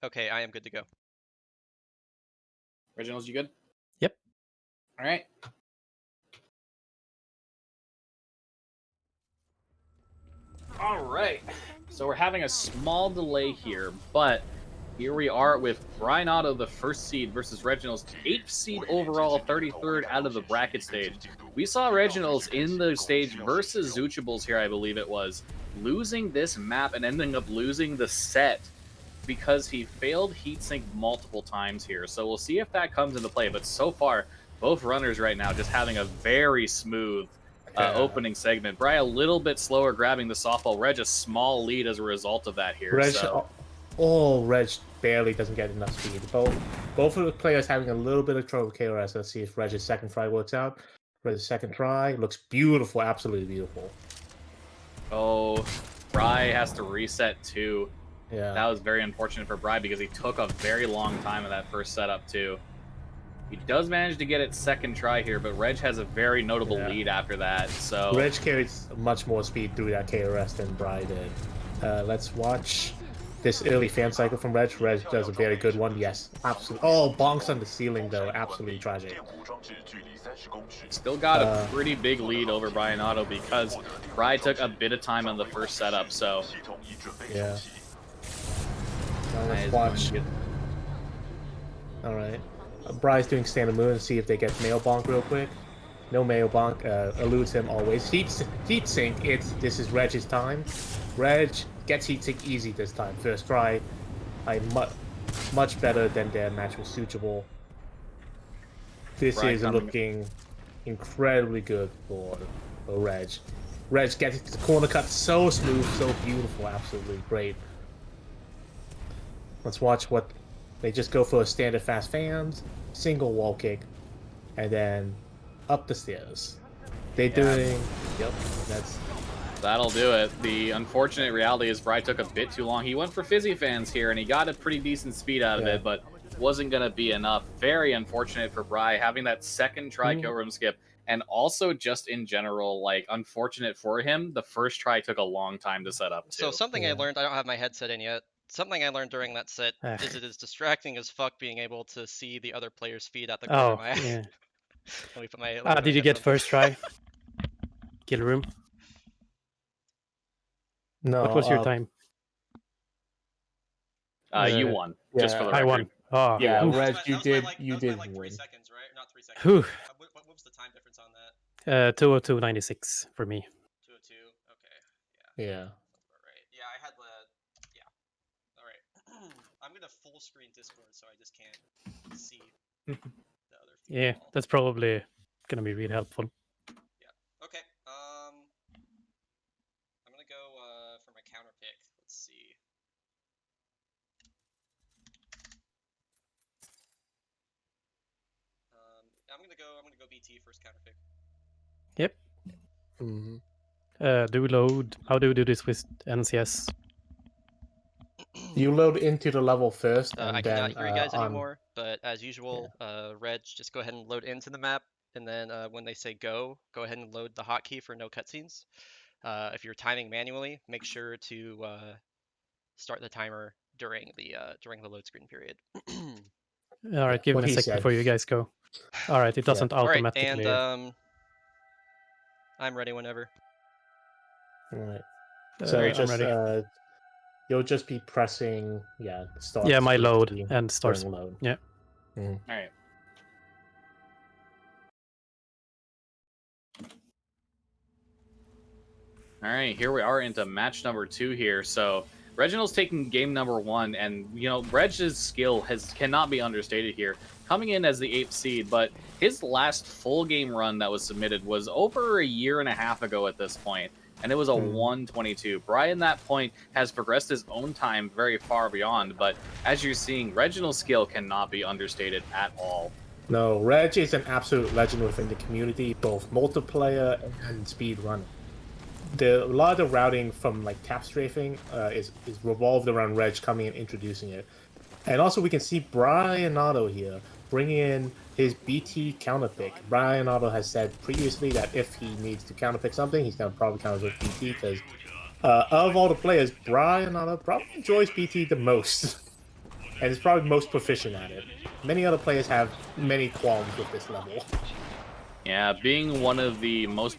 Okay, I am good to go. Regnells, you good? Yep. All right. All right. So we're having a small delay here, but here we are with bryonato, the first seed, versus Regnells, 8th seed overall, 33rd out of the bracket stage. We saw Regnells in the stage versus Zoochables here, I believe it was, losing this map and ending up losing the set because he failed heatsink multiple times here. So we'll see if that comes into play. But so far, both runners right now just having a very smooth opening segment. Bry a little bit slower grabbing the softball. Reg a small lead as a result of that here. Reg, Reg barely doesn't get enough speed. Both of the players having a little bit of trouble with KRS. Let's see if Reg's second try works out. Reg's second try looks beautiful, absolutely beautiful. Oh, Bry has to reset too. Yeah. That was very unfortunate for Bry because he took a very long time in that first setup too. He does manage to get it second try here, but Reg has a very notable lead after that. So Reg carries much more speed through that KRS than Bry did. Let's watch this early fan cycle from Reg. Reg does a very good one. Yes, absolutely. Oh, bonks on the ceiling though. Absolutely tragic. Still got a pretty big lead over bryonato because Bry took a bit of time on the first setup. So yeah. Now let's watch. All right. Bry's doing standard move and see if they get mail bonk real quick. No mail bonk, eludes him always. Heat sink, this is Reg's time. Reg gets heat sink easy this time. First try, much better than their match with Suitable. This is looking incredibly good for Reg. Reg gets the corner cut so smooth, so beautiful, absolutely great. Let's watch what they just go for a standard fast fans, single wall kick, and then up the stairs. They're doing, yep, that'll do it. The unfortunate reality is Bry took a bit too long. He went for fizzy fans here, and he got a pretty decent speed out of it, but wasn't going to be enough. Very unfortunate for Bry having that second try kill room skip, and also just in general, like, unfortunate for him, the first try took a long time to set up too. So something I learned, I don't have my headset in yet. Something I learned during that set is it is distracting as fuck being able to see the other player's feed at the corner of my eye. Yeah. Let me put my did you get first try? Kill room? No. What was your time? You won. Just for the record. I won. Oh, yeah, Reg, you did like win. 3 seconds, right? Not 3 seconds. Whew. What was the time difference on that? 2:02.96 for me. 2:02. Okay. Yeah. Right. Yeah, I had the. Yeah. All right. I'm gonna full screen Discord, so I just can't see the other. Yeah, that's probably gonna be really helpful. Yeah. Okay. I'm gonna go for my counter pick. Let's see. I'm gonna go BT first counter pick. Yep. Do load. How do we do this with NCS? You load into the level first, and I then cannot hear you guys anymore, but as usual, Reg, just go ahead and load into the map, and then when they say go ahead and load the hotkey for no cutscenes. If you're timing manually, make sure to start the timer during the load screen period. All right, give me a second before you guys go. All right, it doesn't automatically. All right, and I'm ready whenever. All right. So you'll just be pressing, start. Yeah, my load and start. Load. Yeah. All right. All right, here we are into match number 2 here. So Regnell's taking game number 1, and Reg's skill cannot be understated here. Coming in as the 8th seed, but his last full game run that was submitted was over a year and a half ago at this point, and it was a 1:22. Brian, that point, has progressed his own time very far beyond, but as you're seeing, Regnell's skill cannot be understated at all. No, Reg is an absolute legend within the community, both multiplayer and speedrunning. A lot of the routing from like tap strafing is revolved around Reg coming and introducing it. And also we can see bryonato here bringing in his BT counterpick. Bryonato has said previously that if he needs to counterpick something, he's going to probably counterpick BT because of all the players, bryonato probably enjoys BT the most. and is probably most proficient at it. Many other players have many qualms with this level. Yeah, being one of the most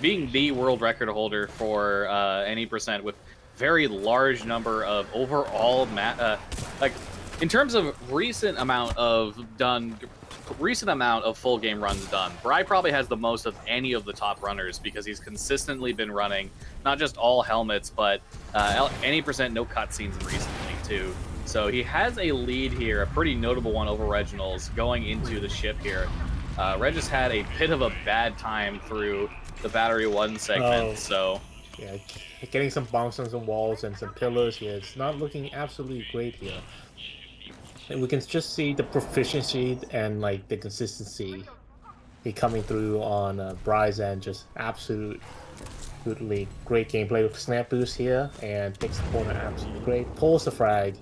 being the world record holder for any percent with very large number of overall in terms of recent amount of full game runs done. Bry probably has the most of any of the top runners because he's consistently been running not just all helmets, but any percent no cutscenes recently too. So he has a lead here, a pretty notable one over Regnells going into the ship here. Regis had a bit of a bad time through the Battery 1 segment, so... Yeah, getting some bonks on some walls and some pillars here. It's not looking absolutely great here. And we can just see the proficiency and, like, the consistency coming through on Bry's end. Just absolutely great gameplay with Snap Boost here, and takes the corner absolutely great. Pulls the frag.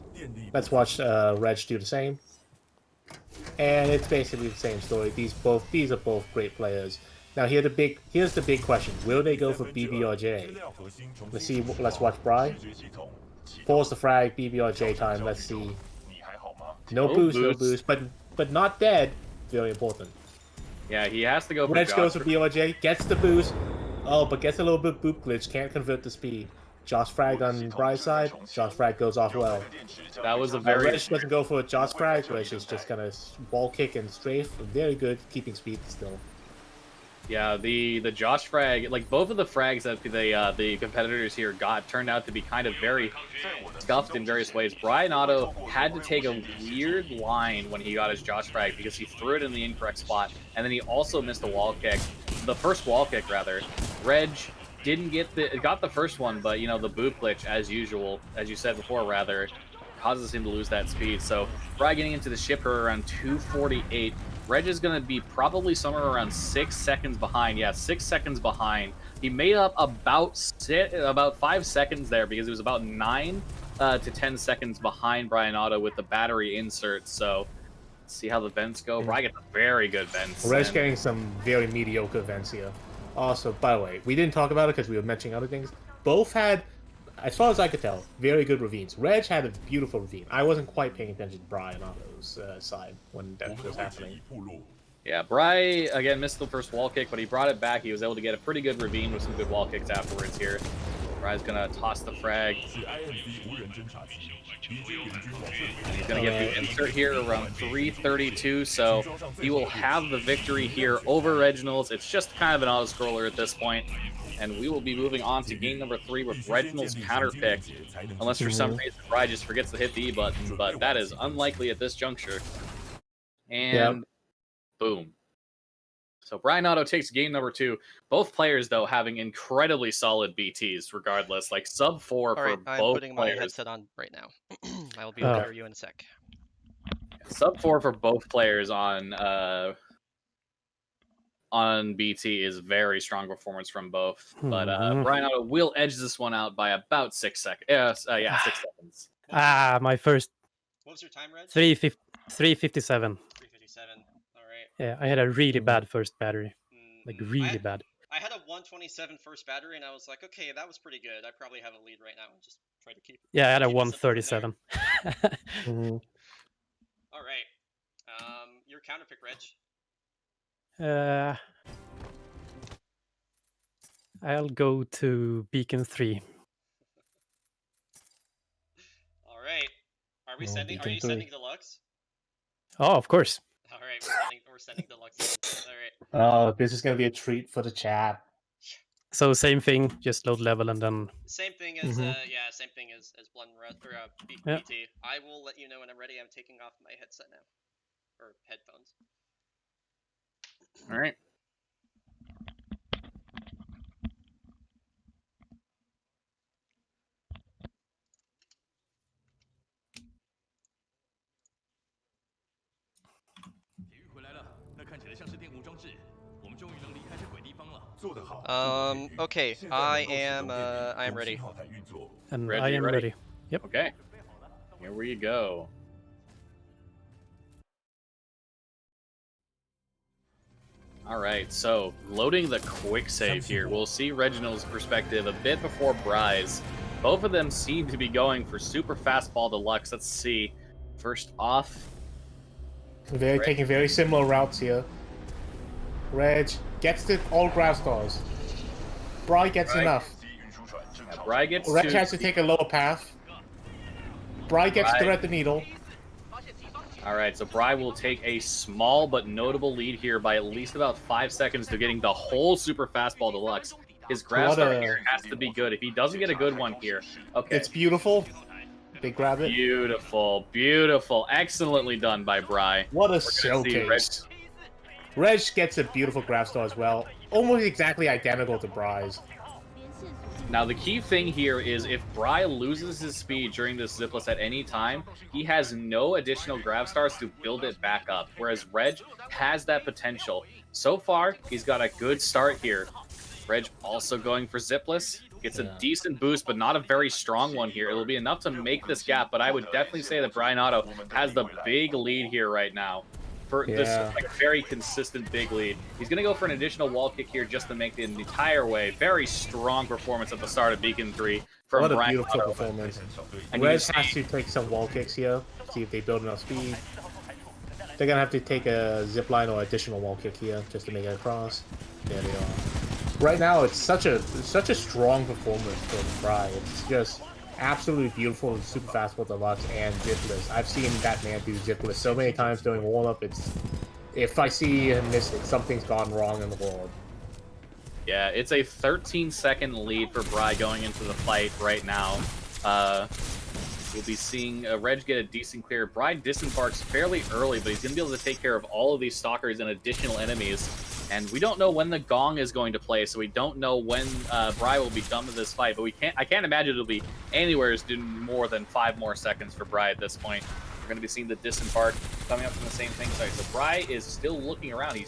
Let's watch Reg do the same. And it's basically the same story. These are both great players. Now here's the big question: will they go for BB or J? Let's watch Bry. Pulls the frag, BB or J time. Let's see. No boost, but not dead. Very important. Yeah, he has to go for Reg goes for BRJ, gets the boost. Oh, but gets a little bit boop glitch. Can't convert the speed. Josh frag on Bry's side. Josh frag goes off well. That was a very... Reg doesn't go for a Josh frag. Reg is just gonna wall kick and strafe. Very good, keeping speed still. Yeah, the Josh frag, like both of the frags that the competitors here got turned out to be kind of very scuffed in various ways. bryonato had to take a weird line when he got his Josh frag because he threw it in the incorrect spot, and then he also missed a wall kick. The first wall kick, rather. Reg didn't got the first one, but you know, the boot glitch, as usual, as you said before, rather, causes him to lose that speed. So Bry getting into the ship here around 248. Reg is going to be probably somewhere around 6 seconds behind. Yeah, 6 seconds behind. He made up about 5 seconds there because it was about 9 to 10 seconds behind bryonato with the battery insert. So let's see how the vents go. Bry gets a very good vents. Reg's getting some very mediocre vents here. Also, by the way, we didn't talk about it because we were mentioning other things. Both had, as far as I could tell, very good ravines. Reg had a beautiful ravine. I wasn't quite paying attention to bryonado's side when that was happening. Yeah, Bry, again, missed the first wall kick, but he brought it back. He was able to get a pretty good ravine with some good wall kicks afterwards here. Bry's going to toss the frag. And he's going to get the insert here around 332, so he will have the victory here over Regnells. It's just kind of an auto-scroller at this point. And we will be moving on to game number 3 with Regnells counter pick. Unless for some reason Bry just forgets to hit the E button, but that is unlikely at this juncture. And boom. So bryonato takes game number 2. Both players, though, having incredibly solid BTs regardless. Like sub 4 for both players. I'm putting my headset on right now. I will be able to hear you in a sec. Sub 4 for both players on BT is very strong performance from both, but bryonato will edge this one out by about 6 seconds. 6 seconds. My first. What was your time, Reg? 357. 357. All right. Yeah, I had a really bad first battery, like really bad. I had a 127 first battery, and I was like, okay, that was pretty good. I probably have a lead right now, and just try to keep. Yeah, I had a 137. All right. Your counter pick, Reg. I'll go to Beacon 3. All right. Are we sending? Are you sending deluxe? Oh, of course. All right, we're sending deluxe. All right. Oh, this is gonna be a treat for the chat. So same thing, just load level and then. Same thing as same thing as Blood and Rust or BT. I will let you know when I'm ready. I'm taking off my headset now, or headphones. All right. Okay, I am ready. And Reg, I am ready. Yep. Okay. Here we go. All right, so loading the quick save here. We'll see Regnells' perspective a bit before Bry's. Both of them seem to be going for super fastball deluxe. Let's see. First off. Taking very similar routes here. Reg gets the all grass stars. Bry gets enough. Yeah, Bry gets Reg has to take a lower path. Bry gets thread the needle. All right, so Bry will take a small but notable lead here by at least about 5 seconds to getting the whole Super Fastball Deluxe. His grass star here has to be good. If he doesn't get a good one here, okay. It's beautiful. They grab it. Beautiful, beautiful. Excellently done by Bry. What a showcase. Reg gets a beautiful grab star as well. Almost exactly identical to Bry's. Now, the key thing here is if Bry loses his speed during this zipless at any time, he has no additional grab stars to build it back up, whereas Reg has that potential. So far, he's got a good start here. Reg also going for zipless. Gets a decent boost, but not a very strong one here. It'll be enough to make this gap, but I would definitely say that bryonato has the big lead here right now. For this very consistent big lead. He's going to go for an additional wall kick here just to make it the entire way. Very strong performance at the start of Beacon 3 from What a bryonato. beautiful performance. Reg has to take some wall kicks here, see if they build enough speed. They're going to have to take a zip line or additional wall kick here just to make it across. There they are. Right now, it's such a strong performance from Bry. It's just absolutely beautiful in Super Fastball Deluxe and zipless. I've seen that man do zipless so many times during warm-up. If I see him miss it, something's gone wrong in the world. Yeah, it's a 13-second lead for Bry going into the fight right now. We'll be seeing Reg get a decent clear. Bry disembarks fairly early, but he's going to be able to take care of all of these stalkers and additional enemies. And we don't know when the gong is going to play, so we don't know when Bry will be done with this fight. But I can't imagine it'll be anywhere more than 5 more seconds for Bry at this point. We're going to be seeing the disembark coming up from the same thing site. So Bry is still looking around. He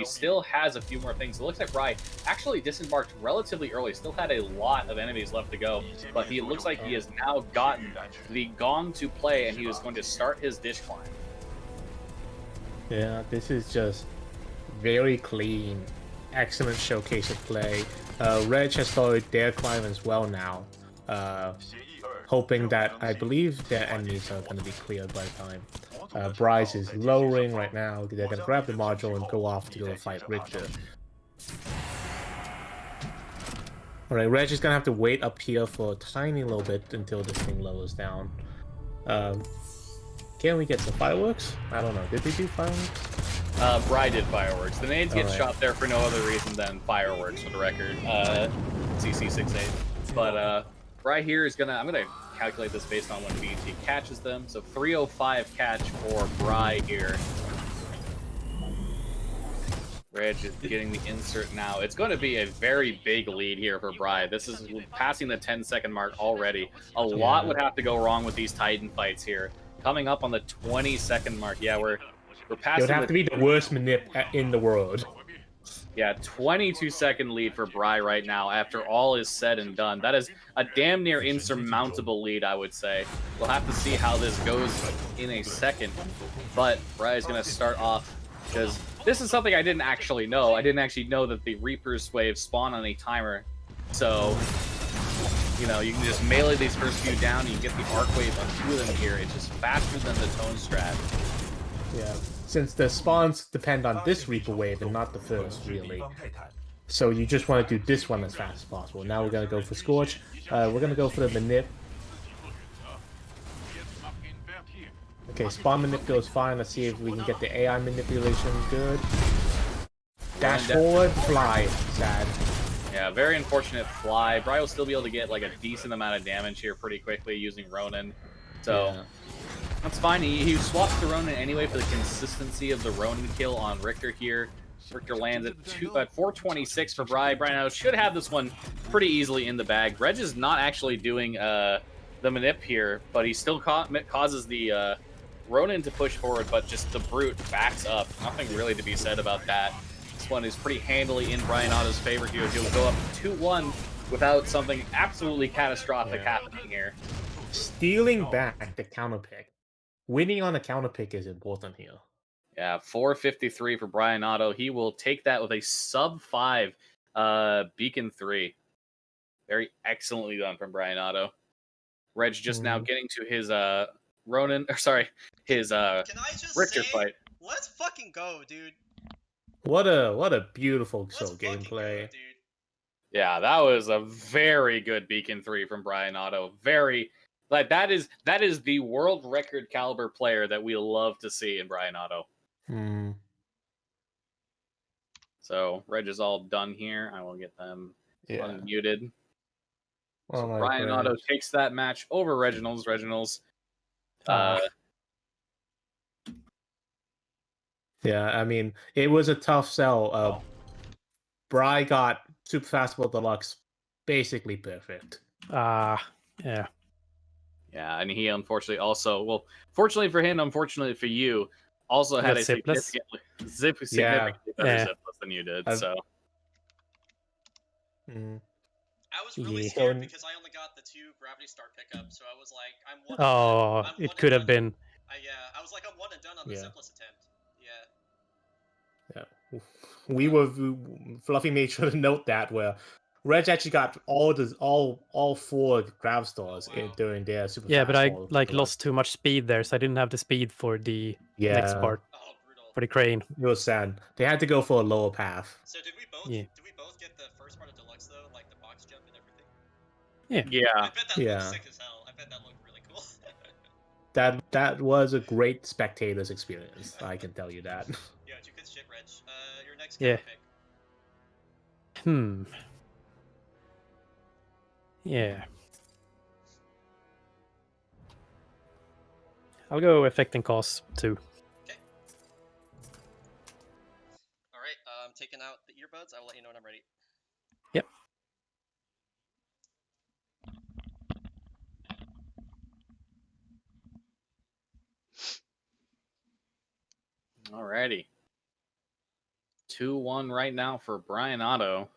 still has a few more things. It looks like Bry actually disembarked relatively early. Still had a lot of enemies left to go, but it looks like he has now gotten the gong to play, and he was going to start his dish climb. Yeah, this is just very clean, excellent showcase of play. Reg has started their climb as well now, hoping that I believe their enemies are going to be cleared by the time. Bryce is lowering right now. They're going to grab the module and go off to go fight Richter. Alright, Reg is going to have to wait up here for a tiny little bit until this thing lowers down. Can we get some fireworks? I don't know. Did they do fireworks? Bry did fireworks. The nades get shot there for no other reason than fireworks, for the record. CC68. But Bry here is I'm gonna calculate this based on when BT catches them. So 305 catch for Bry here. Reg is getting the insert now. It's going to be a very big lead here for Bry. This is passing the 10-second mark already. A lot would have to go wrong with these Titan fights here. Coming up on the 20-second mark. Yeah, we're passing. It would have to be the worst manip in the world. Yeah, 22-second lead for Bry right now after all is said and done. That is a damn near insurmountable lead, I would say. We'll have to see how this goes in a second. But Bry is going to start off because this is something I didn't actually know. I didn't actually know that the Reaper's Wave spawn on a timer. So, you know, you can just melee these first few down and you get the arc wave on 2 of them here. It's just faster than the tone strat. Yeah, since the spawns depend on this Reaper Wave and not the first, really. So you just want to do this one as fast as possible. Now we're going to go for Scorch. We're going to go for the Manip. Okay, spawn manip goes fine. Let's see if we can get the AI manipulation good. Dash forward, fly. Sad. Yeah, very unfortunate fly. Bry will still be able to get like a decent amount of damage here pretty quickly using Ronin. So that's fine. He swaps to Ronin anyway for the consistency of the Ronin kill on Richter here. Richter lands at 426 for Bry. bryonato should have this one pretty easily in the bag. Reg is not actually doing the manip here, but he still causes the Ronin to push forward, but just the Brute backs up. Nothing really to be said about that. This one is pretty handily in bryonato's favor here. He'll go up 2-1 without something absolutely catastrophic happening here. Stealing back the counter pick. Winning on a counter pick is important here. Yeah, 453 for bryonato. He will take that with a sub-5 Beacon 3. Very excellently done from bryonato. Reg just now getting to his Ronin, or sorry, his Can I just Richter say, fight. let's fucking go, dude. What a beautiful Let's fucking gameplay. go, dude. Yeah, that was a very good Beacon 3 from bryonato. Very, like, that is the world record caliber player that we love to see in bryonato. Hmm. So Reg is all done here. I will get them Yeah. unmuted. So Oh my bryonato God. takes that match over Regnells. Regnells. Yeah, I mean, it was a tough sell. Bry got Super Fastball Deluxe basically perfect. Yeah. Yeah, and he unfortunately also, well, fortunately for him, unfortunately for you, also had a zipless. significantly better Yeah. zipless than you did. I've- So I was really Yeah. scared because I only got the 2 Gravity Star pickups, so I was like, I'm one. Oh, I'm it one could and have done. been. I was like, I'm one and done on the Yeah. zipless attempt. Yeah. Yeah. We were Fluffy made sure to note that where Reg actually got all 4 Grav Stars Oh, wow. during their Super Yeah, but I Fastball like Deluxe. lost too much speed there, so I didn't have the speed for the next Yeah. part Oh, brutal. for the crane. It was sad. They had to go for a lower path. So did we both? Yeah. Did we both get the first part of Deluxe though, like the box jump and everything? yeah, I bet that Yeah. looked sick as hell. I bet that looked really cool. That was a great spectator's experience. I can tell you that. Yeah, you good shit, Reg. Your next Yeah. pick. Yeah. I'll go affecting cause 2. Okay. All right. I'm taking out the earbuds. I will let you know when I'm ready. Yep. alrighty. 2-1 right now for bryonato.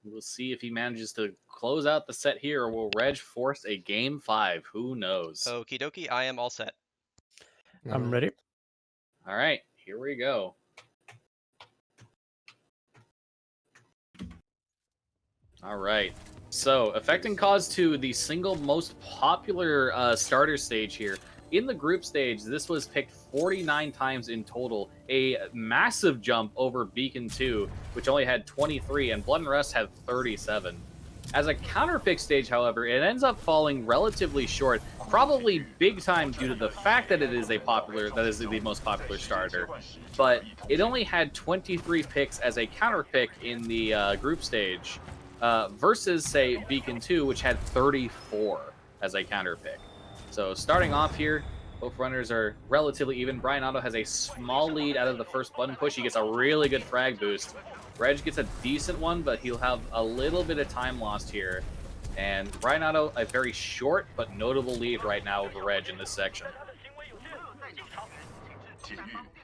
We'll see if he manages to close out the set here, or will Reg force a game 5? Who knows? Okie dokie. I am all set. I'm ready. All right, here we go. All right. So, Affecting Cause 2, the single most popular starter stage here. In the group stage, this was picked 49 times in total, a massive jump over Beacon 2, which only had 23, and Blood and Rust had 37. As a counterpick stage, however, it ends up falling relatively short, probably big time due to the fact that it is the most popular starter. But it only had 23 picks as a counterpick in the group stage, versus, say, Beacon 2, which had 34 as a counterpick. So starting off here, both runners are relatively even. bryonato has a small lead out of the first button push. He gets a really good frag boost. Reg gets a decent one, but he'll have a little bit of time lost here. And bryonato, a very short but notable lead right now over Reg in this section.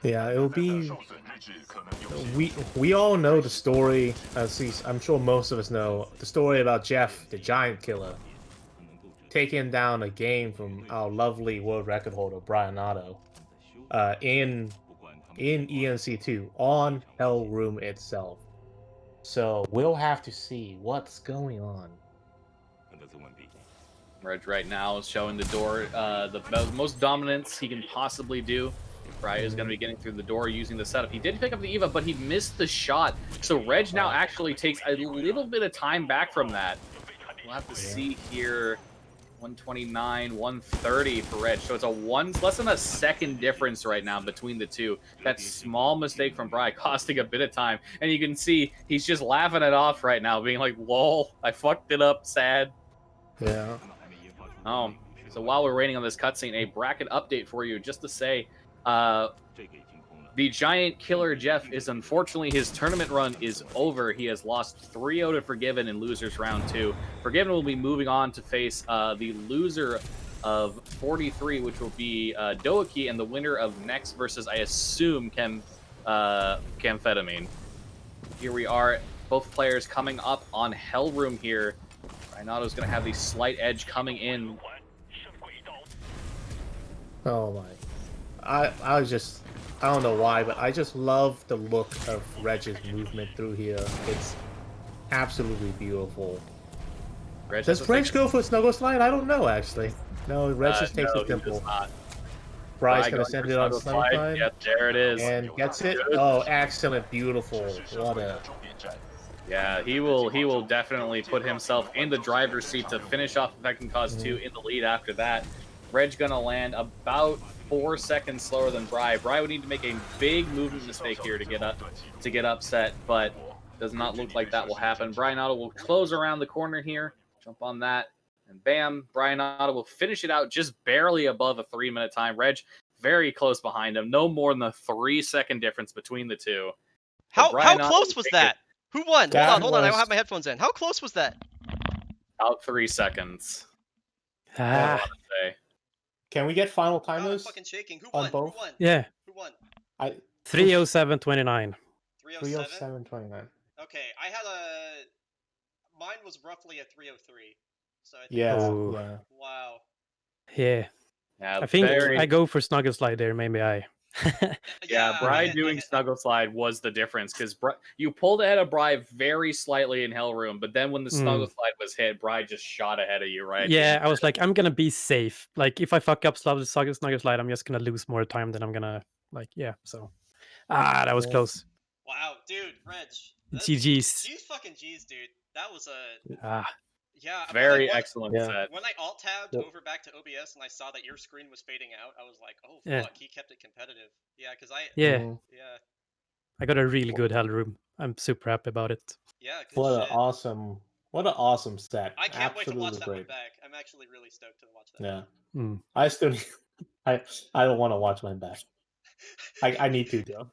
Yeah, it'll be. We all know the story. I'm sure most of us know the story about Jeff, the Giant Killer, taking down a game from our lovely world record holder bryonato, in ENC2 on Hell Room itself. So we'll have to see what's going on. Reg right now is showing the door, the most dominance he can possibly do. Bry is going to be getting through the door using the setup. He did pick up the Eva, but he missed the shot. So Reg now actually takes a little bit of time back from that. We'll have to see here. 129, 130 for Reg. So it's less than a second difference right now between the two. That small mistake from Bry costing a bit of time. And you can see he's just laughing it off right now, being like, lol, I fucked it up, sad. Yeah. So while we're waiting on this cutscene, a bracket update for you, just to say, the Giant Killer Jeff is unfortunately, his tournament run is over. He has lost 3-0 to Forgiven in Losers Round 2. Forgiven will be moving on to face the loser of 43, which will be Doaki, and the winner of Next versus, I assume, Camphetamine. Here we are, both players coming up on Hell Room here. bryonato is going to have the slight edge coming in. Oh my. I don't know why, but I just love the look of Reg's movement through here. It's absolutely beautiful. Does Reg go for a snuggle slide? I don't know, actually. No, Reg just takes it simple. Bry's gonna send it on Snuggle Slide. Yeah, there it is. And gets it. Oh, excellent, beautiful. What a. Yeah, he will definitely put himself in the driver's seat to finish off Affecting Cause 2 in the lead after that. Reg gonna land about 4 seconds slower than Bry. Bry would need to make a big movement mistake here to get upset, but does not look like that will happen. bryonato will close around the corner here, jump on that, and bam, bryonato will finish it out just barely above a 3-minute time. Reg very close behind him, no more than a 3-second difference between the two. How close was that? Who won? Hold on. I don't have my headphones in. How close was that? About 3 seconds. Ah. Can we get final timers? I'm fucking shaking. Who won? Both? Who won? Yeah. Who won? 3:07:29. 3:07:29. Okay, mine was roughly a 3:03. So I think Yeah. Wow. Yeah. I think I go for Snuggle Slide there. Maybe I. Yeah, Bry doing Snuggle Slide was the difference because you pulled ahead of Bry very slightly in Hell Room, but then when the Snuggle Slide was hit, Bry just shot ahead of you, right? Yeah, I was like, I'm gonna be safe. Like, if I fuck up Snuggle Slide, I'm just gonna lose more time than I'm gonna So, that was close. Wow, dude, Reg. GG's. Fucking G's, dude. That was yeah, very excellent set. When I alt-tabbed over back to OBS and I saw that your screen was fading out, I was like, oh fuck, he kept it competitive. Yeah, because I got a really good Hell Room. I'm super happy about it. Yeah, good What shit. an awesome set. I can't wait to watch that one back. I'm actually really stoked to watch that. Yeah. I still I don't want to watch mine back. I need to though.